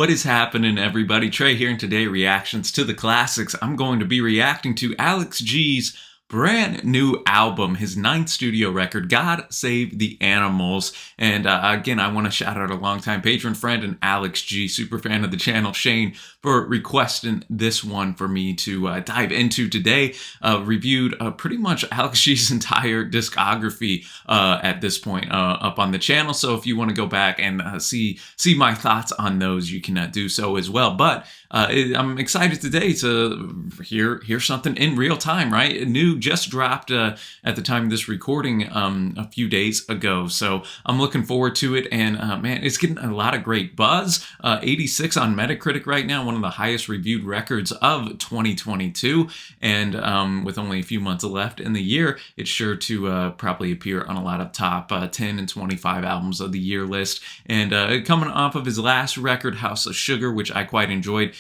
What is happening, everybody? Trey here, and today reactions to the classics. I'm going to be reacting to Alex G's brand new album, his 9th studio record, God Save the Animals. And again, I want to shout out a longtime patron friend and Alex G, super fan of the channel, Shane, for requesting this one for me to dive into today. Reviewed pretty much Alex G's entire discography at this point up on the channel. So if you want to go back and see my thoughts on those, you can do so as well. But I'm excited today to hear something in real time, right? New just dropped at the time of this recording a few days ago. So I'm looking forward to it. And man, it's getting a lot of great buzz. 86 on Metacritic right now, one of the highest reviewed records of 2022. And with only a few months left in the year, it's sure to probably appear on a lot of top 10 and 25 albums of the year list. And coming off of his last record, House of Sugar, which I quite enjoyed,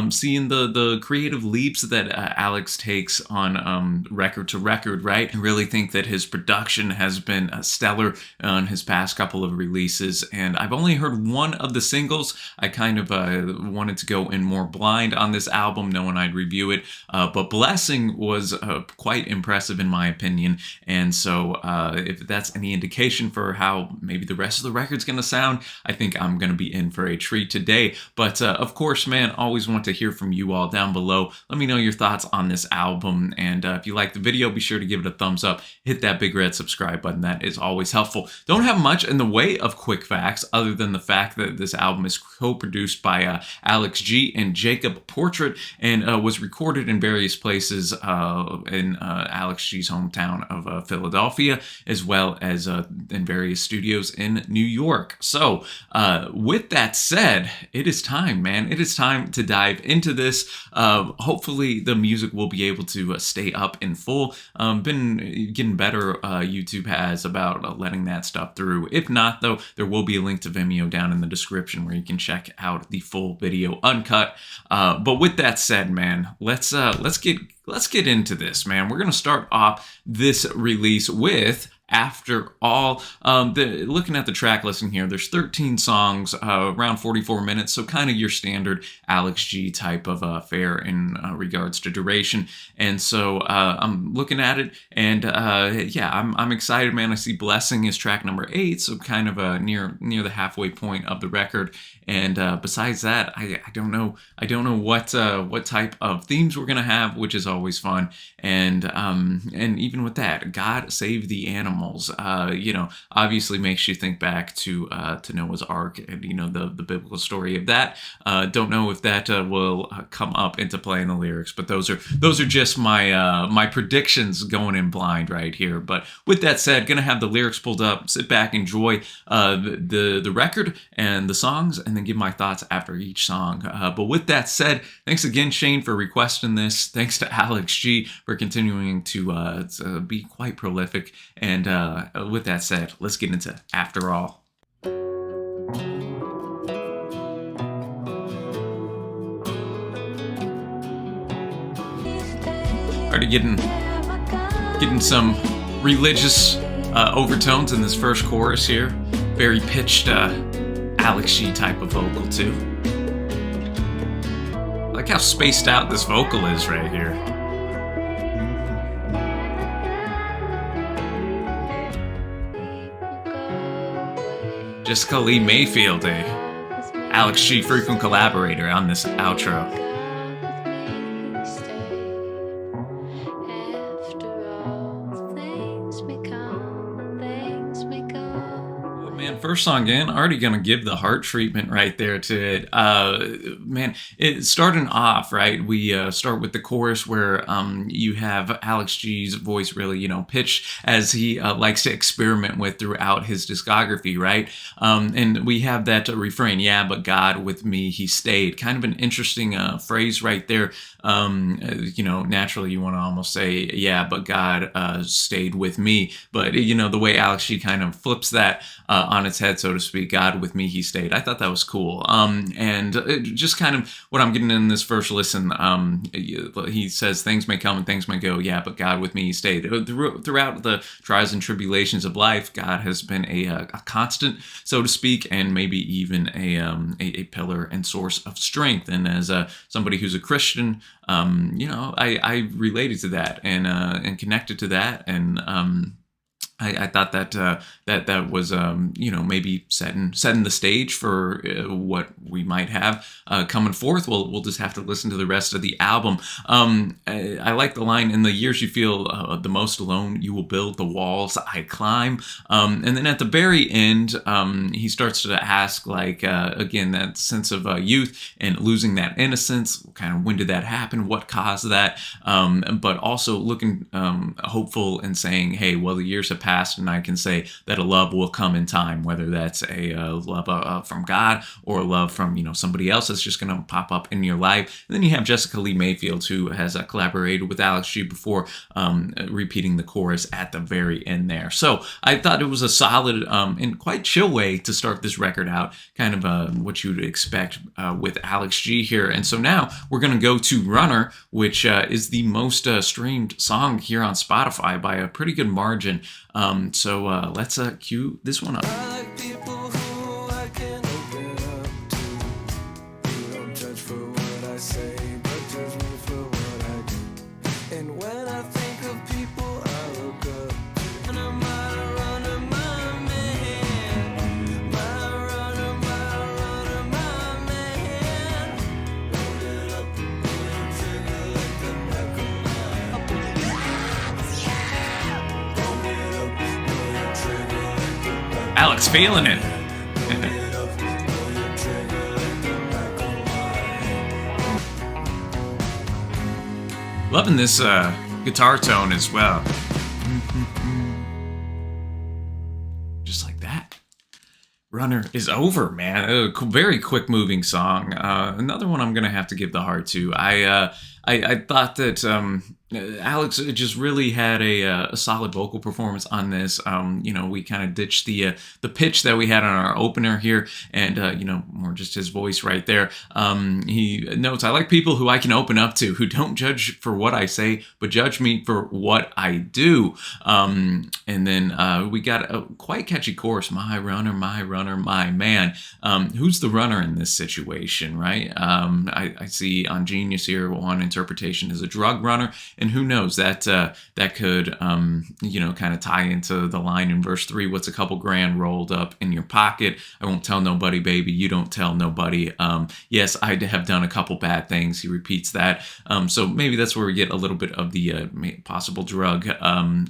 seeing the creative leaps that Alex takes on record to record, right? I really think that his production has been stellar on his past couple of releases, and I've only heard one of the singles. I kind of wanted to go in more blind on this album, knowing I'd review it, but Blessing was quite impressive in my opinion, and so if that's any indication for how maybe the rest of the record's gonna sound, I think I'm gonna be in for a treat today. But of course, man, always want to hear from you all down below. Let me know your thoughts on this album, and if you like the video, be sure to give it a thumbs up, hit that big red subscribe button. That is always helpful. Don't have much in the way of quick facts other than the fact that this album is co-produced by Alex G and Jacob Portrait, and was recorded in various places in Alex G's hometown of Philadelphia, as well as in various studios in New York. So with that said, it is time, man. It is time to dive into this. Hopefully the music will be able to stay up in full. Been getting better, YouTube has, about letting that stuff through. If not, though, there will be a link to Vimeo down in the description where you can check out the full video uncut. But with that said, man, let's get into this, man. We're gonna start off this release with After All. Looking at the track listing here, there's 13 songs, around 44 minutes, so kind of your standard Alex G type of fare in regards to duration. And so I'm looking at it, and yeah, I'm excited, man. I see Blessing is track number 8, so kind of near the halfway point of the record. And besides that, I don't know what type of themes we're gonna have, which is always fun. And even with that, God Save the Animals, you know, obviously makes you think back to Noah's Ark, and you know the biblical story of that. Don't know if that will come up into play in the lyrics, but those are just my predictions going in blind right here. But with that said, gonna have the lyrics pulled up, sit back, enjoy the record and the songs, and then give my thoughts after each song. But with that said, thanks again, Shane, for requesting this. Thanks to Alex G for continuing to be quite prolific. And with that said, let's get into After All. Already getting some religious overtones in this first chorus here. Very pitched Alex G type of vocal too. I like how spaced out this vocal is right here. Jessica Lee Mayfield, a Alex G frequent collaborator on this outro. First song in, already gonna give the heart treatment right there to it. Man, it's starting off, right? We start with the chorus where you have Alex G's voice really, you know, pitched as he likes to experiment with throughout his discography, right? And we have that refrain, yeah, but God with me, he stayed. Kind of an interesting phrase right there. You know, naturally you want to almost say, yeah, but God stayed with me. But, you know, the way Alex G kind of flips that on its head head, so to speak. God with me he stayed. I thought that was cool. And just kind of what I'm getting in this first listen. He says things may come and things may go. Yeah, but God with me he stayed. Throughout the trials and tribulations of life, God has been a constant, so to speak, and maybe even a pillar and source of strength. And as somebody who's a Christian, I related to that and connected to that, and I thought that that was maybe setting the stage for what we might have coming forth. We'll just have to listen to the rest of the album. I like the line, "In the years you feel the most alone, you will build the walls I climb." And then at the very end, he starts to ask, like, again, that sense of youth and losing that innocence. Kind of, when did that happen? What caused that? But also looking hopeful and saying, hey, well, the years have passed, and I can say that a love will come in time, whether that's a love from God or a love from somebody else that's just going to pop up in your life. And then you have Jessica Lee Mayfield, who has collaborated with Alex G before, repeating the chorus at the very end there. So I thought it was a solid and quite chill way to start this record out, kind of what you'd expect with Alex G here. And so now we're going to go to Runner, which is the most streamed song here on Spotify by a pretty good margin. So let's cue this one up. I like people who I can open up to, who don't judge for what I say, but judge me for what I do. And when I think of people I look up to, and I'm my runner, my man, my runner, my man. Load it up, pull it trigger like the back of my Alex feeling it. Loving this guitar tone as well. Just like that. Runner is over, man. A very quick moving song. Another one I'm gonna have to give the heart to. I thought that Alex just really had a solid vocal performance on this. We kind of ditched the pitch that we had on our opener here, and more just his voice right there. He notes, "I like people who I can open up to, who don't judge for what I say, but judge me for what I do." And then we got a quite catchy chorus, my runner, my man. Who's the runner in this situation, right? I see on Genius here, one interpretation is a drug runner. And who knows, that could, kind of tie into the line in verse 3, what's a couple grand rolled up in your pocket? I won't tell nobody, baby, you don't tell nobody. Yes, I have done a couple bad things. He repeats that. So maybe that's where we get a little bit of the possible drug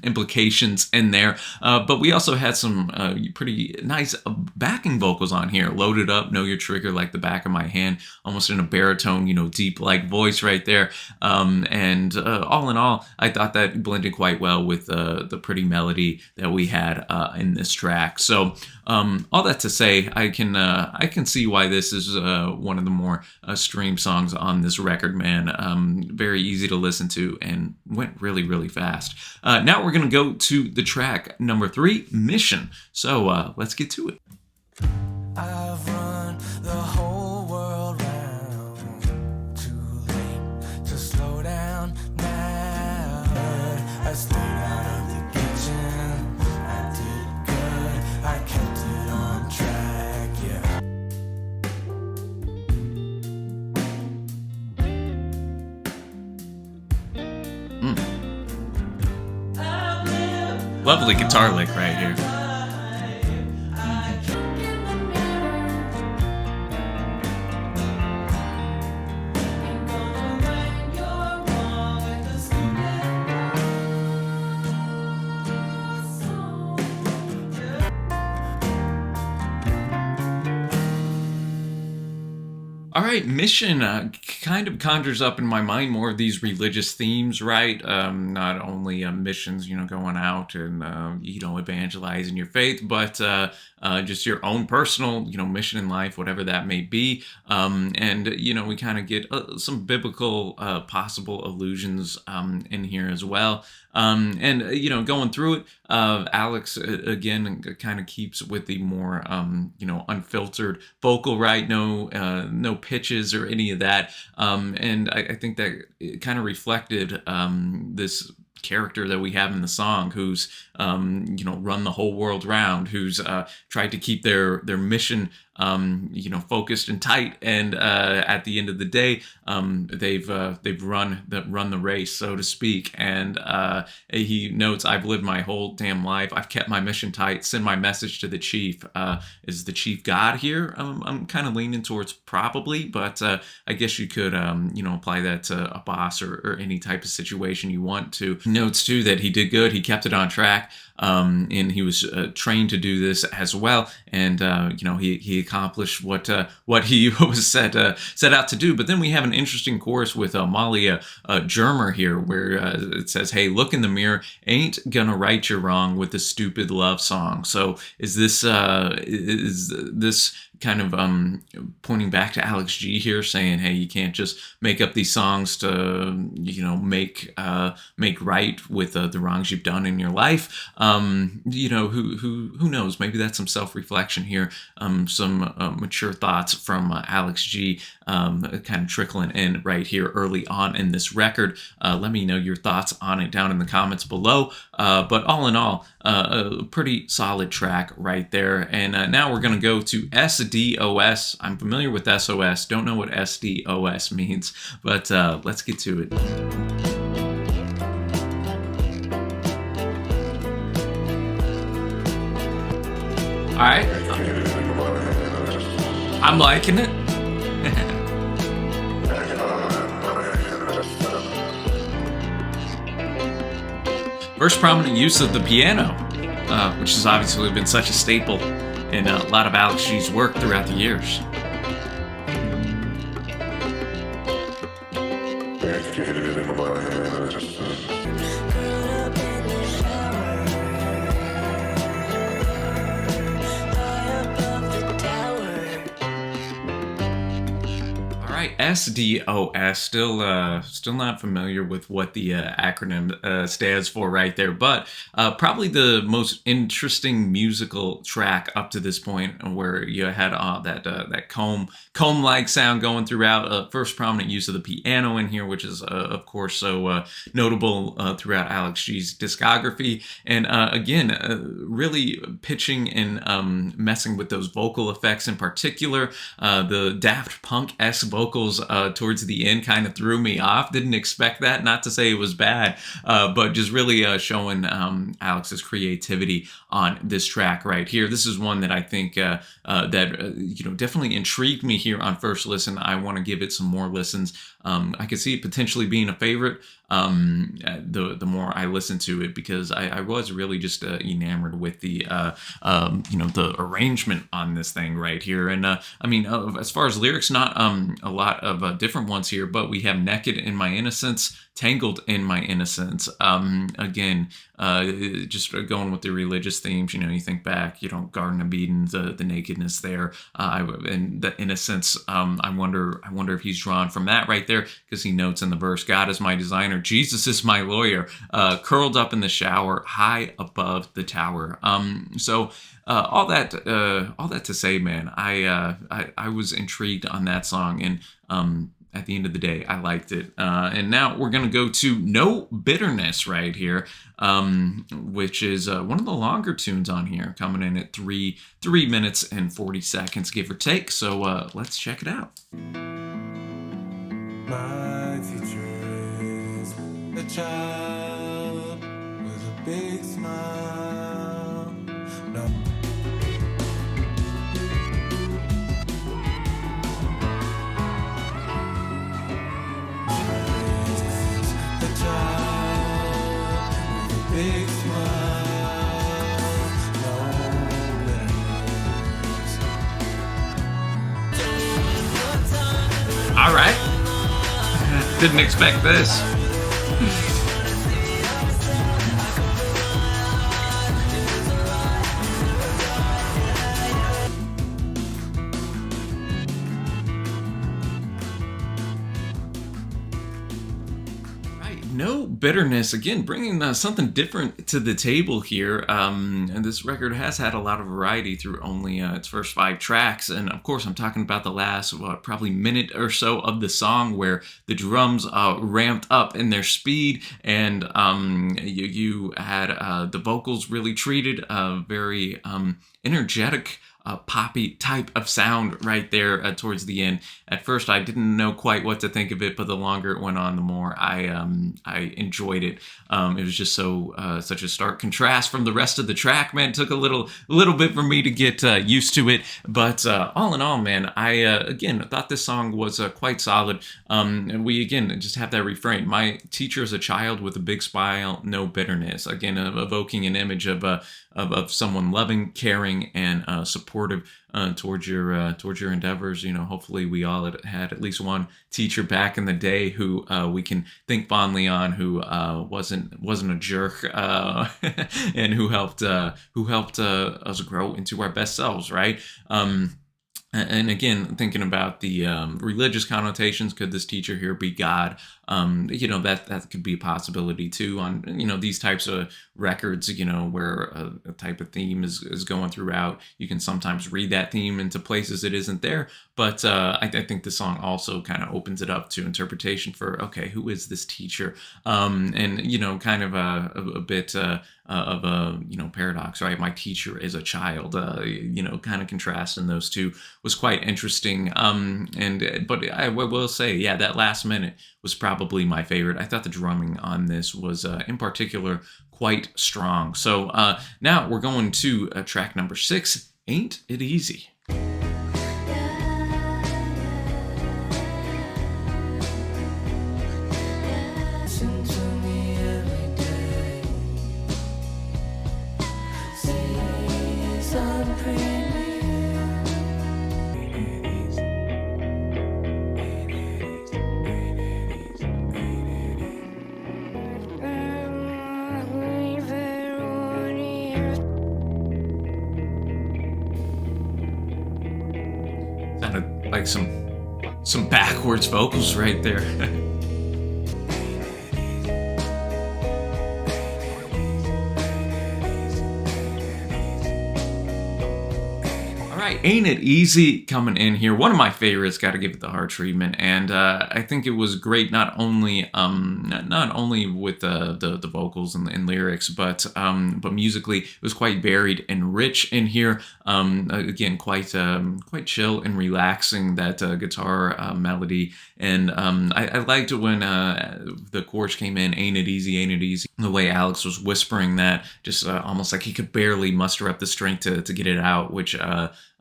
implications in there. But we also had some pretty nice backing vocals on here. Loaded up, know your trigger like the back of my hand, almost in a baritone, deep like voice right there. And all in all, I thought that blended quite well with the pretty melody that we had in this track. So all that to say, I can see why this is one of the more streamed songs on this record, man. Very easy to listen to and went really, really fast. Now we're going to go to the track number 3, Mission. So let's get to it. I've run the whole world round, too late to slow down now. I stayed out of the kitchen, I did good, I kept it on track, yeah. Lovely guitar lick right here. All right, Mission kind of conjures up in my mind more of these religious themes, right? Not only missions, going out and, evangelizing your faith, but just your own personal, mission in life, whatever that may be. And we kind of get some biblical possible allusions in here as well. And going through it, Alex again kind of keeps with the more unfiltered vocal, right? No pitches or any of that. And I think that it kind of reflected this character that we have in the song, who's run the whole world round, who's tried to keep their mission focused and tight, and at the end of the day, they've run the race, so to speak. And he notes, "I've lived my whole damn life. I've kept my mission tight. Send my message to the chief." Is the chief God here? I'm kind of leaning towards probably, but I guess you could apply that to a boss or any type of situation you want to. Notes too that he did good. He kept it on track. And he was trained to do this as well, and he accomplished what he was set out to do. But then we have an interesting chorus with Malia Germer here, where it says, "Hey, look in the mirror, ain't gonna right you wrong with the stupid love song." So is this kind of pointing back to Alex G here, saying, "Hey, you can't just make up these songs to make right with the wrongs you've done in your life." Who knows? Maybe that's some self-reflection here, some mature thoughts from Alex G, kind of trickling in right here early on in this record. Let me know your thoughts on it down in the comments below. But all in all, a pretty solid track right there. And now we're going to go to SDOS. I'm familiar with SOS, don't know what SDOS means, but let's get to it. All right, I'm liking it. First prominent use of the piano, which has obviously been such a staple in a lot of Alex G's work throughout the years. SDOS, still not familiar with what the acronym stands for right there, but probably the most interesting musical track up to this point, where you had that comb-like sound going throughout. First prominent use of the piano in here, which is of course so notable throughout Alex G's discography, and again, really pitching and messing with those vocal effects in particular. The Daft Punk-esque vocals towards the end kind of threw me off. Didn't expect that. Not to say it was bad, but just really showing Alex's creativity on this track right here. This is one that I think definitely intrigued me here on first listen. I want to give it some more listens. I could see it potentially being a favorite the more I listen to it, because I was really just enamored with the the arrangement on this thing right here. And as far as lyrics, not a lot of different ones here, but we have "Naked in My Innocence," "Tangled in My Innocence." Again, just going with the religious themes. You think back, Garden of Eden, the nakedness there, and the innocence. I wonder if he's drawn from that right there, because he notes in the verse, "God is my designer, Jesus is my lawyer, curled up in the shower, high above the tower." So all that to say, man, I was intrigued on that song, and at the end of the day, I liked it. And now we're going to go to "No Bitterness" right here, which is one of the longer tunes on here, coming in at 3 minutes and 40 seconds, give or take. So let's check it out. My teacher is a child with a big smile. No. Big smile, no bitterness. All right. Didn't expect this. No bitterness, again bringing something different to the table here. And this record has had a lot of variety through only its first 5 tracks, and of course I'm talking about the last probably minute or so of the song, where the drums ramped up in their speed, and you had the vocals really treated very energetic, poppy type of sound right there towards the end. At first, I didn't know quite what to think of it, but the longer it went on, the more I enjoyed it. It was just such a stark contrast from the rest of the track. Man, it took a little bit for me to get used to it, but all in all, man, I again thought this song was quite solid. And we again just have that refrain: "My teacher is a child with a big smile, no bitterness." Again, evoking an image of someone loving, caring, and supportive towards your endeavors. Hopefully we all had at least one teacher back in the day who we can think fondly on, who wasn't a jerk, and who helped us grow into our best selves, right? And again, thinking about the religious connotations, could this teacher here be God? That could be a possibility too on these types of records. Where a type of theme is going throughout. You can sometimes read that theme into places it isn't there. But I think the song also kind of opens it up to interpretation for, okay, who is this teacher? And kind of a bit of a paradox, right? My teacher is a child. Kind of contrasting those two was quite interesting. But I will say, yeah, that last minute was probably my favorite. I thought the drumming on this was, in particular, quite strong. So now we're going to track number 6, "Ain't It Easy." Listen to me every day. Say something. Sounded like some backwards vocals right there. All right, "Ain't It Easy" coming in here. One of my favorites. Got to give it the hard treatment, and I think it was great. Not only with the vocals and lyrics, but musically, it was quite varied and rich in here. Again, quite chill and relaxing. That guitar melody, and I liked it when the chorus came in. "Ain't it easy? Ain't it easy?" The way Alex was whispering that, just almost like he could barely muster up the strength to get it out, which is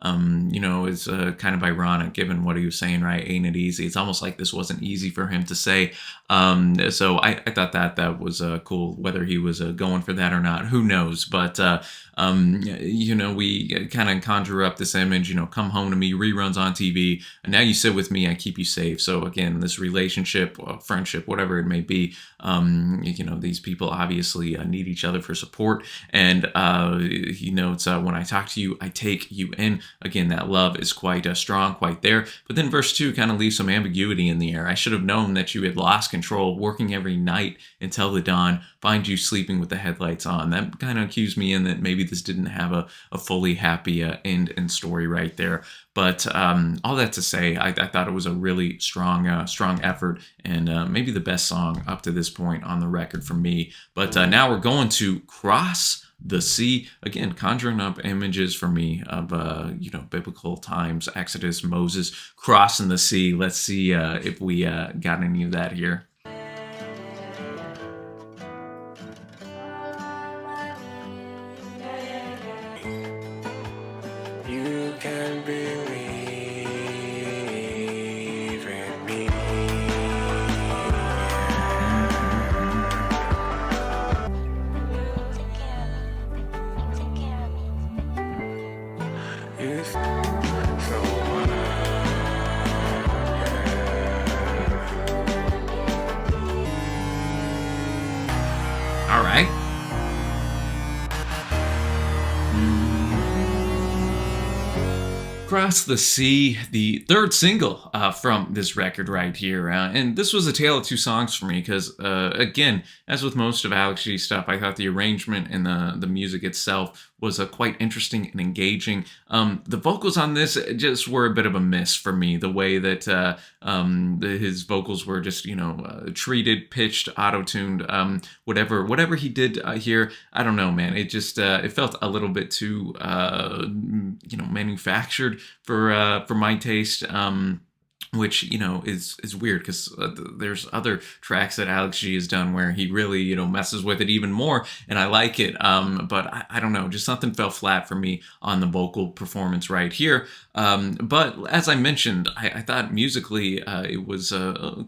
kind of ironic given what he was saying, right? "Ain't it easy?" It's almost like this wasn't easy for him to say. So I thought that was cool. Whether he was going for that or not, who knows? But we kind of conjure up this image. "Come home to me," reruns on TV, and now you sit with me, I keep you safe. So again, this relationship, friendship, whatever it may be, these people obviously need each other for support. And it's "when I talk to you, I take you in." Again, that love is quite strong, quite there. But then verse 2 kind of leaves some ambiguity in the air. "I should have known that you had lost control, working every night until the dawn, find you sleeping with the headlights on." That kind of cues me in that maybe this didn't have a fully happy end and story right there. But all that to say, I thought it was a really strong effort, and maybe the best song up to this point on the record for me. But now we're going to "Cross the Sea." Again, conjuring up images for me of biblical times, Exodus, Moses crossing the sea. Let's see if we got any of that here. You can believe in me. It's so Across the Sea, the third single from this record right here. And this was a tale of two songs for me because, again, as with most of Alex G stuff, I thought the arrangement and the music itself was quite interesting and engaging. The vocals on this just were a bit of a miss for me. The way that his vocals were just, treated, pitched, auto-tuned, whatever he did here. I don't know, man. It just it felt a little bit too manufactured for my taste. Which is weird because there's other tracks that Alex G has done where he really messes with it even more, and I like it. But I don't know, just something fell flat for me on the vocal performance right here. But as I mentioned, I thought musically it was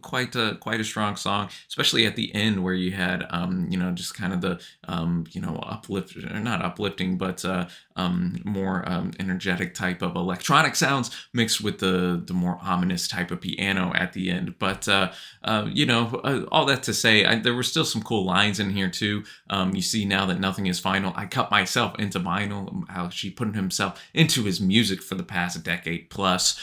quite a strong song, especially at the end where you had just kind of the not uplifting, but more energetic type of electronic sounds mixed with the more ominous type of piano at the end. But all that to say, there were still some cool lines in here too. You see now that nothing is final. I cut myself into vinyl. Alex G putting himself into his music for the past decade plus.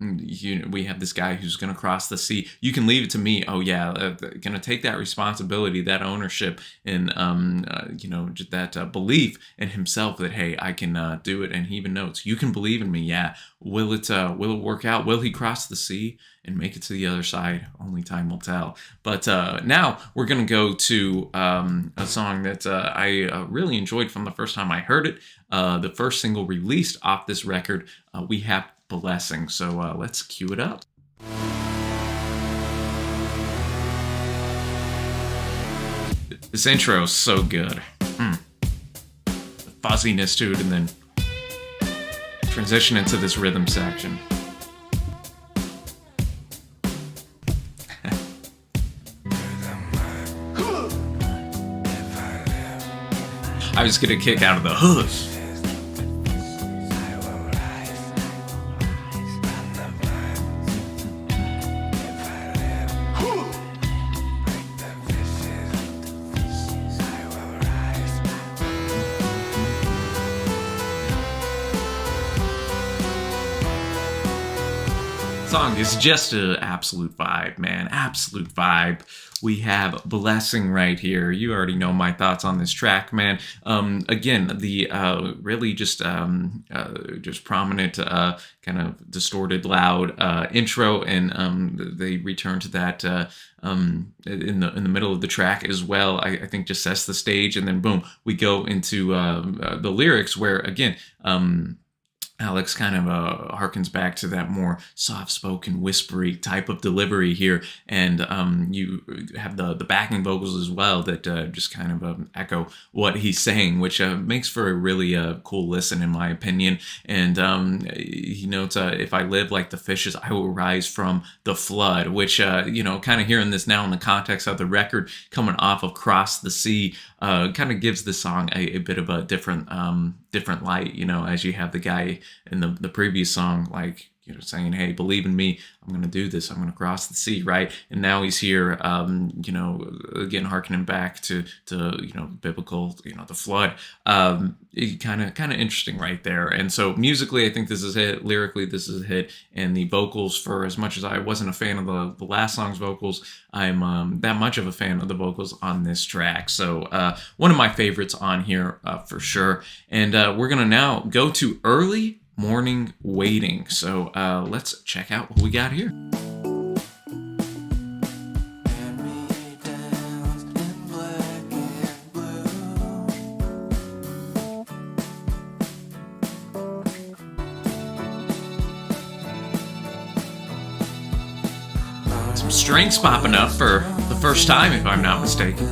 We have this guy who's going to cross the sea. You can leave it to me. Oh yeah, going to take that responsibility, that ownership, and that belief in himself that hey, I can do it. And he even notes, you can believe in me. Yeah. Will it work out? Will he cross the sea and make it to the other side? Only time will tell. But now we're going to go to a song that I really enjoyed from the first time I heard it. The first single released off this record. We have Blessing. So let's cue it up. This intro is so good. The fuzziness to it, and then transition into this rhythm section. I was getting a kick out of the hooves. Song is just an absolute vibe, man. Absolute vibe. We have Blessing right here. You already know my thoughts on this track, man. Again, the really just prominent, kind of distorted, loud intro, and they return to that in the middle of the track as well. I think just sets the stage, and then boom, we go into the lyrics where again. Alex kind of harkens back to that more soft-spoken, whispery type of delivery here, and you have the backing vocals as well that just kind of echo what he's saying, which makes for a really cool listen, in my opinion. And he notes, "If I live like the fishes, I will rise from the flood," which kind of hearing this now in the context of the record coming off of Cross the Sea, kind of gives the song a bit of a different light, as you have the guy in the previous song, like, saying, hey, believe in me, I'm going to do this, I'm going to cross the sea, right? And now he's here, again, harkening back to biblical, the flood. Kind of interesting right there. And so musically, I think this is a hit. Lyrically, this is a hit. And the vocals, for as much as I wasn't a fan of the last song's vocals, I'm that much of a fan of the vocals on this track. So one of my favorites on here for sure. And we're going to now go to Early Morning Waiting. So let's check out what we got here. Some strings popping up for the first time, if I'm not mistaken.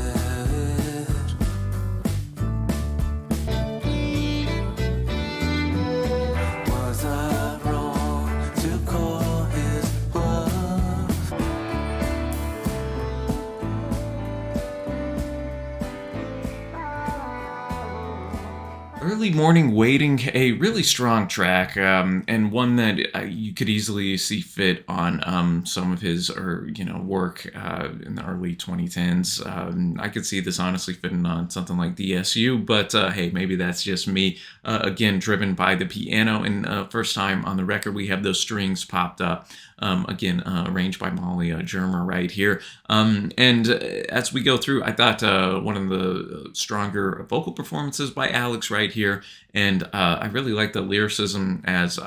Early Morning Waiting, a really strong track, and one that you could easily see fit on some of his or work in the early 2010s. I could see this honestly fitting on something like DSU, but hey, maybe that's just me. Again, driven by the piano, and first time on the record we have those strings popped up. Again, arranged by Molly Germer right here. And as we go through, I thought one of the stronger vocal performances by Alex right here. And I really like the lyricism as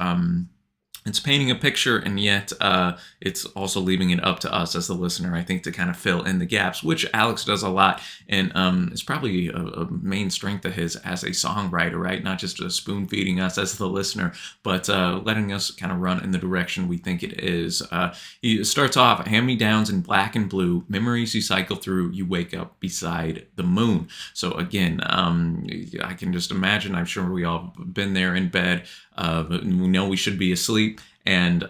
it's painting a picture, and yet it's also leaving it up to us as the listener, I think, to kind of fill in the gaps, which Alex does a lot, and it's probably a main strength of his as a songwriter, right? Not just spoon feeding us as the listener, but letting us kind of run in the direction we think it is. He starts off, hand-me-downs in black and blue, memories you cycle through, you wake up beside the moon. So again, I can just imagine, I'm sure we all been there in bed, we know we should be asleep, and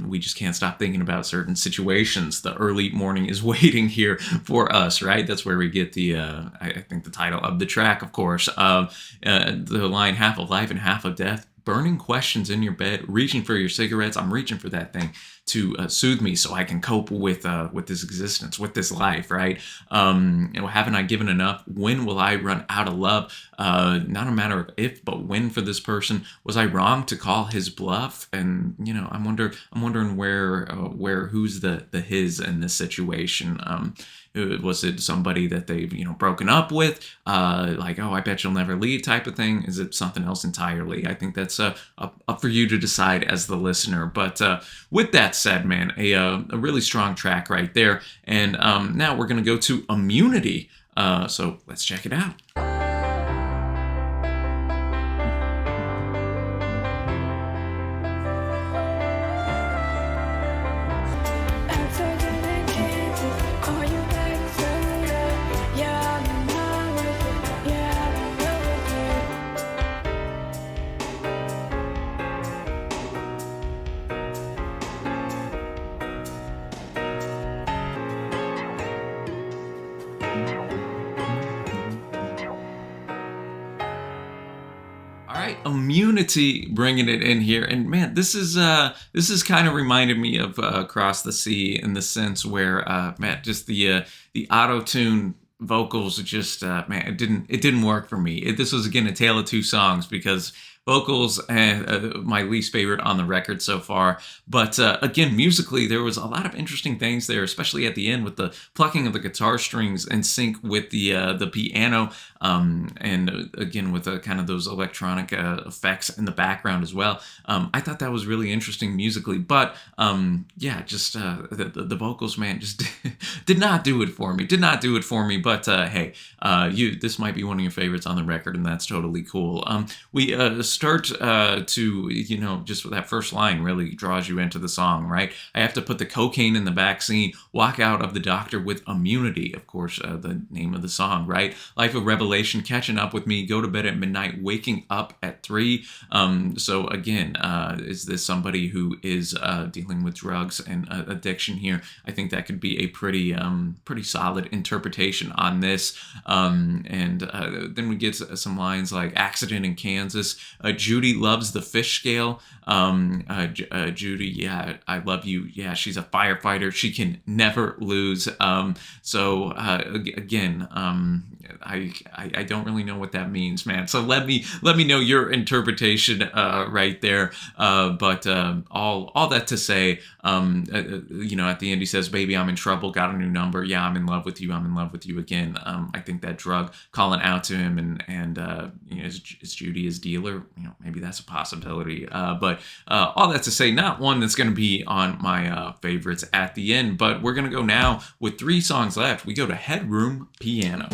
we just can't stop thinking about certain situations. The early morning is waiting here for us, right? That's where we get the, I think, the title of the track, of course. The line, half of life and half of death, burning questions in your bed, reaching for your cigarettes. I'm reaching for that thing to soothe me so I can cope with this existence, with this life, right? Haven't I given enough? When will I run out of love? Not a matter of if, but when for this person. Was I wrong to call his bluff? And I'm wondering where who's the his in this situation. Was it somebody that they've broken up with, like, oh, I bet you'll never leave type of thing? Is it something else entirely? I think that's up for you to decide as the listener. But with that said, man, a really strong track right there. And now we're gonna go to Immunity. So let's check it out. Immunity, bringing it in here, and man, this is kind of reminded me of Across the Sea, in the sense where man, just the auto tune vocals just man, it didn't work for me. This was again a tale of two songs, because vocals and my least favorite on the record so far. But again, musically, there was a lot of interesting things there, especially at the end with the plucking of the guitar strings in sync with the piano, and again with kind of those electronic effects in the background as well. I thought that was really interesting musically, but yeah, just the vocals, man, just did not do it for me. But hey, this might be one of your favorites on the record, and that's totally cool. We start to, just that first line really draws you into the song, right? I have to put the cocaine in the vaccine, walk out of the doctor with immunity. Of course, the name of the song, right? Life of revelation, catching up with me, go to bed at midnight, waking up at 3. So again, is this somebody who is dealing with drugs and addiction here? I think that could be a pretty solid interpretation on this. And then we get some lines like accident in Kansas, Judy loves the fish scale. Judy, yeah, I love you. Yeah, she's a firefighter. She can never lose. So again, I don't really know what that means, man. So let me know your interpretation right there. But all that to say, at the end he says, "Baby, I'm in trouble. Got a new number. Yeah, I'm in love with you. I'm in love with you again." I think that drug calling out to him, and is Judy his dealer? Maybe that's a possibility. But all that to say, not one that's going to be on my favorites at the end. But we're going to go now with 3 songs left. We go to Headroom Piano.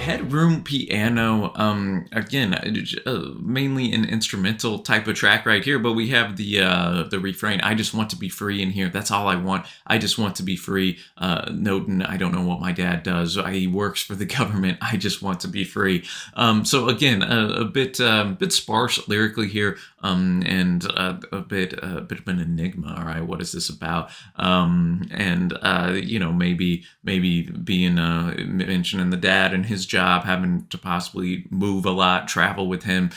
Headroom Piano, again, mainly an instrumental type of track right here, but we have the refrain, I just want to be free in here. That's all I want. I just want to be free. Noting, I don't know what my dad does. He works for the government. I just want to be free. So again, a bit sparse lyrically here, and a bit of an enigma. All right, what is this about? And maybe being mentioning the dad and his job, having to possibly move a lot, travel with him,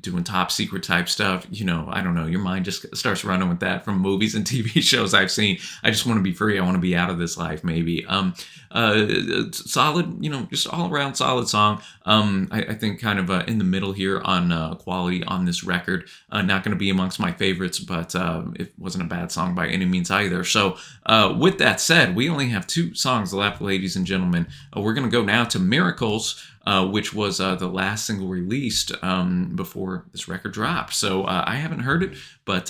doing top secret type stuff. I don't know. Your mind just starts running with that from movies and TV shows I've seen. I just want to be free. I want to be out of this life. Maybe. Solid. Just all around solid song. I think kind of in the middle here on quality on this record. Not going to be amongst my favorites, but it wasn't a bad song by any means either. So with that said, we only have 2 songs left, ladies and gentlemen. We're going to go now to Miracles, which was the last single released before this record dropped. So I haven't heard it, but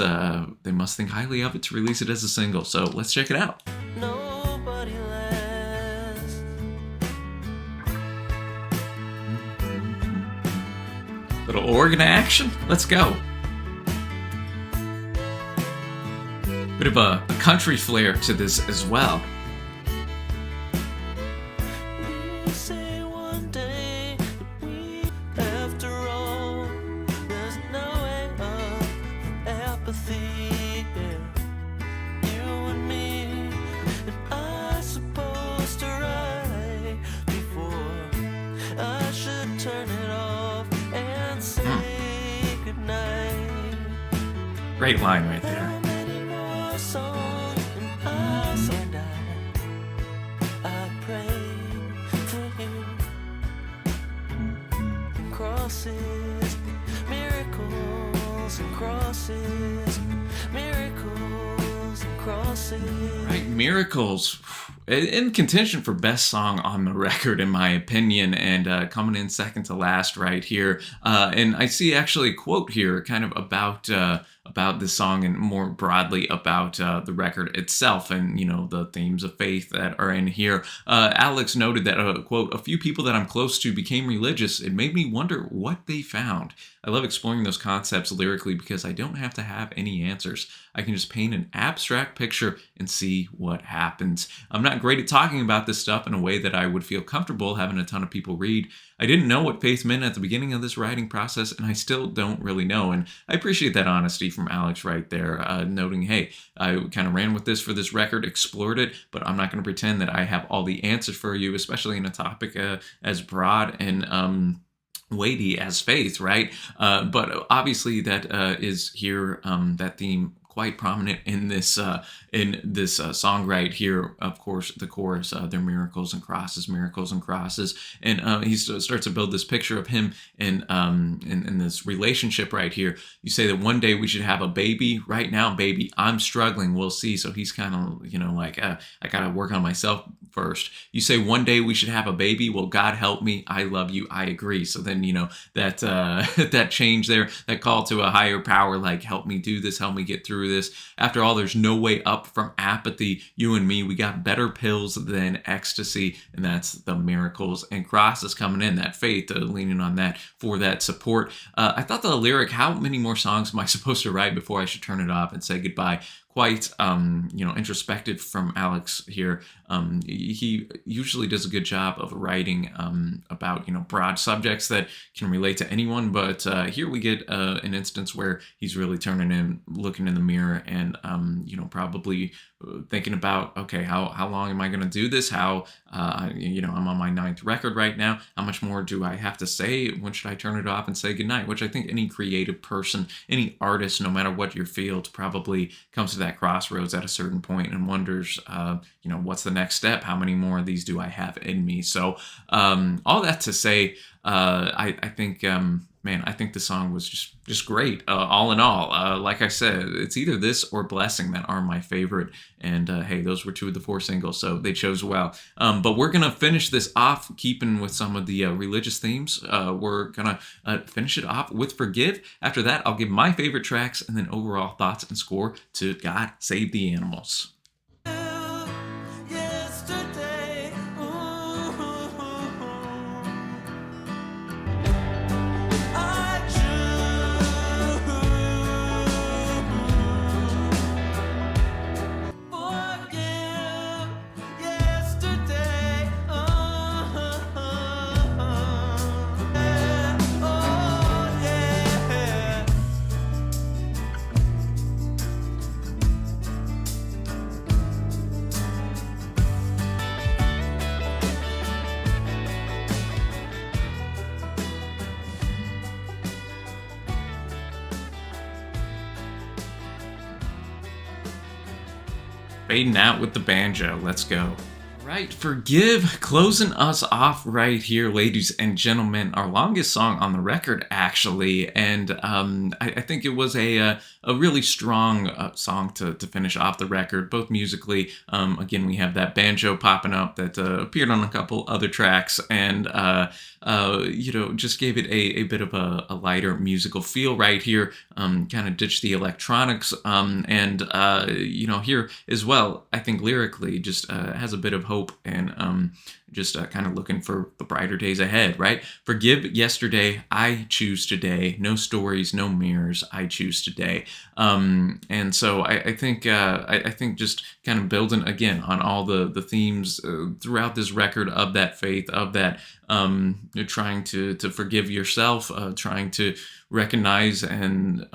they must think highly of it to release it as a single. So let's check it out. Nobody lasts. Little organ action. Let's go. Bit of a country flair to this as well. We say one day that we, after all, there's no way up from apathy. Yeah. You and me, and I supposed to write before I should turn it off and say goodnight. Great line right there. I pray for you. Crosses, miracles and crosses, miracles and crosses. Right, Miracles. In contention for best song on the record, in my opinion, and coming in second to last right here. And I see actually a quote here kind of about this song and more broadly about the record itself and, the themes of faith that are in here. Alex noted that, quote, a few people that I'm close to became religious. It made me wonder what they found. I love exploring those concepts lyrically because I don't have to have any answers. I can just paint an abstract picture and see what happens. I'm not great at talking about this stuff in a way that I would feel comfortable having a ton of people read. I didn't know what faith meant at the beginning of this writing process, and I still don't really know. And I appreciate that honesty from Alex right there, noting, hey, I kind of ran with this for this record, explored it, but I'm not going to pretend that I have all the answers for you, especially in a topic as broad and weighty as faith, right? But obviously that is here, that theme quite prominent in this song right here. Of course, the chorus, they're miracles and crosses, and he starts to build this picture of him in this relationship right here. You say that one day we should have a baby. Right now, baby, I'm struggling. We'll see. So he's kind of like I gotta work on myself first. You say one day we should have a baby. Well, God help me. I love you. I agree. So then that that change there, that call to a higher power, like help me do this, help me get through this. After all, there's no way up from apathy. You and me, we got better pills than ecstasy, and that's the miracles and crosses coming in. That faith, leaning on that for that support. I thought the lyric, how many more songs am I supposed to write before I should turn it off and say goodbye? Quite introspective from Alex here. He usually does a good job of writing about broad subjects that can relate to anyone, but here we get an instance where he's really looking in the mirror and probably thinking about, okay, how long am I going to do this? How I'm on my 9th record right now. How much more do I have to say? When should I turn it off and say goodnight? Which I think any creative person, any artist, no matter what your field, probably comes to that crossroads at a certain point and wonders, what's the next step? How many more of these do I have in me? So all that to say, I think, I think the song was just great. All in all, like I said, it's either this or Blessing that are my favorite. And hey, those were 2 of the 4 singles, so they chose well. But we're going to finish this off, keeping with some of the religious themes. We're going to finish it off with Forgive. After that, I'll give my favorite tracks and then overall thoughts and score to God Save the Animals. Yesterday, ooh, Fading out with the banjo. Let's go. Right, Forgive, closing us off right here, ladies and gentlemen. Our longest song on the record, actually, and I think it was a really strong song to finish off the record, both musically. Again, we have that banjo popping up that appeared on a couple other tracks, and just gave it a bit of a lighter musical feel right here. Kind of ditched the electronics, and here as well. I think lyrically, just has a bit of hope and just kind of looking for the brighter days ahead, right? Forgive yesterday, I choose today. No stories, no mirrors, I choose today. And so I think just kind of building again on all the themes throughout this record of that faith, of that trying to forgive yourself, trying to recognize and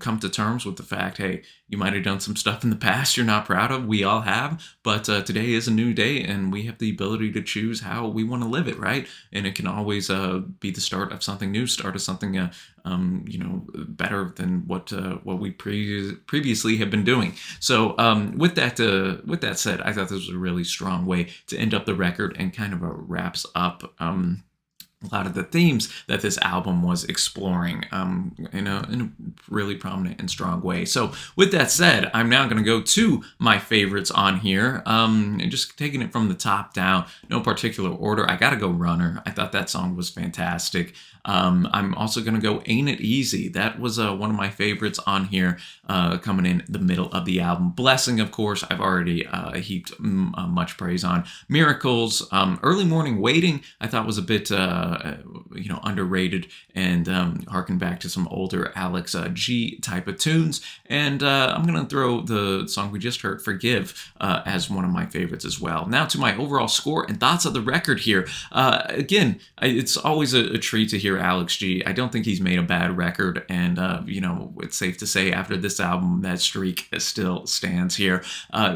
come to terms with the fact, hey, you might have done some stuff in the past you're not proud of. We all have, but today is a new day, and we have the ability to choose how we want to live it, right? And it can always be the start of something new, start of something better than what we previously have been doing. So with that said, I thought this was a really strong way to end up the record, and kind of wraps up a lot of the themes that this album was exploring in a really prominent and strong way. So with that said, I'm now going to go to my favorites on here, and just taking it from the top down, no particular order. I got to go Runner. I thought that song was fantastic. I'm also going to go Ain't It Easy. That was one of my favorites on here, coming in the middle of the album. Blessing, of course, I've already heaped much praise on. Miracles, Early Morning Waiting, I thought was a bit underrated, and harken back to some older Alex G type of tunes. And I'm going to throw the song we just heard, Forgive, as one of my favorites as well. Now to my overall score and thoughts of the record here. Again, it's always a treat to hear Alex G. I don't think he's made a bad record, and it's safe to say after this album that streak still stands here.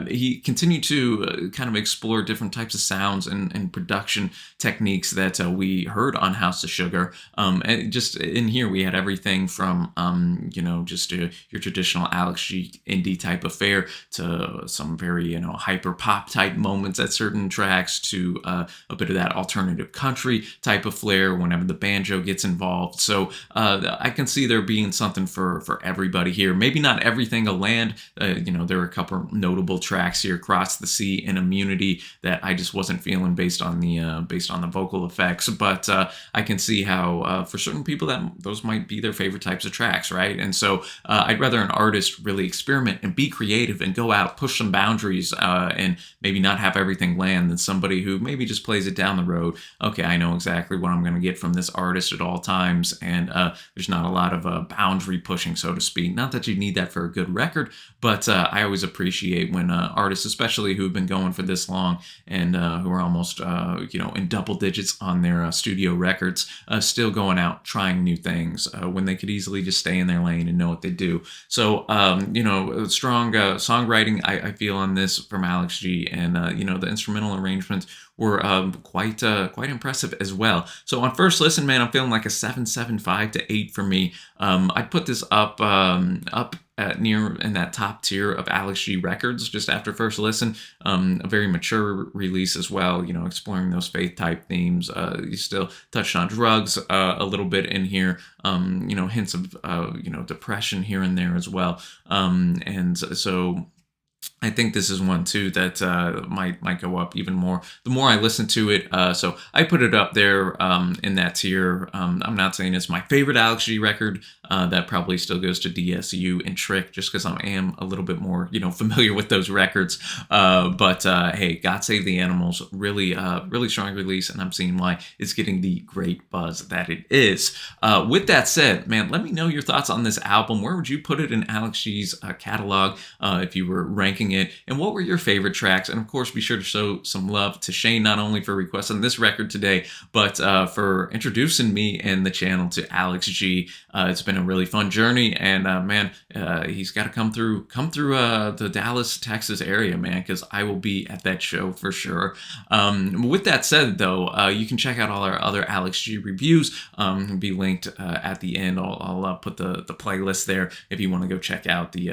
He continued to kind of explore different types of sounds and production techniques that we heard on House of Sugar. And just in here we had everything from just your traditional Alex G indie type affair to some very hyper pop type moments at certain tracks, to a bit of that alternative country type of flair whenever the banjo gets involved. So I can see there being something for everybody here. Maybe not everything will land. There are a couple notable tracks here, Cross the Sea and Immunity, that I just wasn't feeling based on the vocal effects. But I can see how for certain people that those might be their favorite types of tracks, right? And so I'd rather an artist really experiment and be creative and go out, push some boundaries, and maybe not have everything land, than somebody who maybe just plays it down the road. Okay, I know exactly what I'm going to get from this artist at all times, and there's not a lot of boundary pushing, so to speak. Not that you need that for a good record, but I always appreciate when artists, especially who've been going for this long and who are almost in double digits on their studio records, still going out trying new things when they could easily just stay in their lane and know what they do. So strong songwriting I feel on this from Alex G, and the instrumental arrangements were quite impressive as well. So on first listen, man, I'm feeling like a 7.75 to 8 for me. I'd put this up at near in that top tier of Alex G records just after first listen. A very mature release as well, exploring those faith type themes. You still touched on drugs a little bit in here, hints of depression here and there as well. And so I think this is one too that might go up even more the more I listen to it. So I put it up there in that tier. I'm not saying it's my favorite Alex G record. That probably still goes to DSU and Trick, just because I am a little bit more familiar with those records. But hey, God Save the Animals, really strong release, and I'm seeing why it's getting the great buzz that it is. With that said, man, let me know your thoughts on this album. Where would you put it in Alex G's catalog if you were ranking it? And what were your favorite tracks? And of course, be sure to show some love to Shane, not only for requesting this record today, but for introducing me and the channel to Alex G. It's been a really fun journey, and he's got to come through the Dallas, Texas area, man, because I will be at that show for sure. With that said, though, you can check out all our other Alex G reviews. Be linked at the end. I'll put the playlist there if you want to go check out the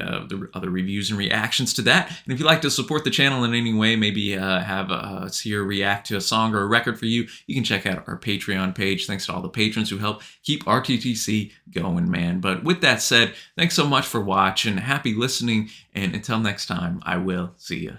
other reviews and reactions to that. that. And if you'd like to support the channel in any way, maybe have us here react to a song or a record for you, you can check out our Patreon page. Thanks to all the patrons who help keep RTTC going, man. But with that said, thanks so much for watching. Happy listening. And until next time, I will see you.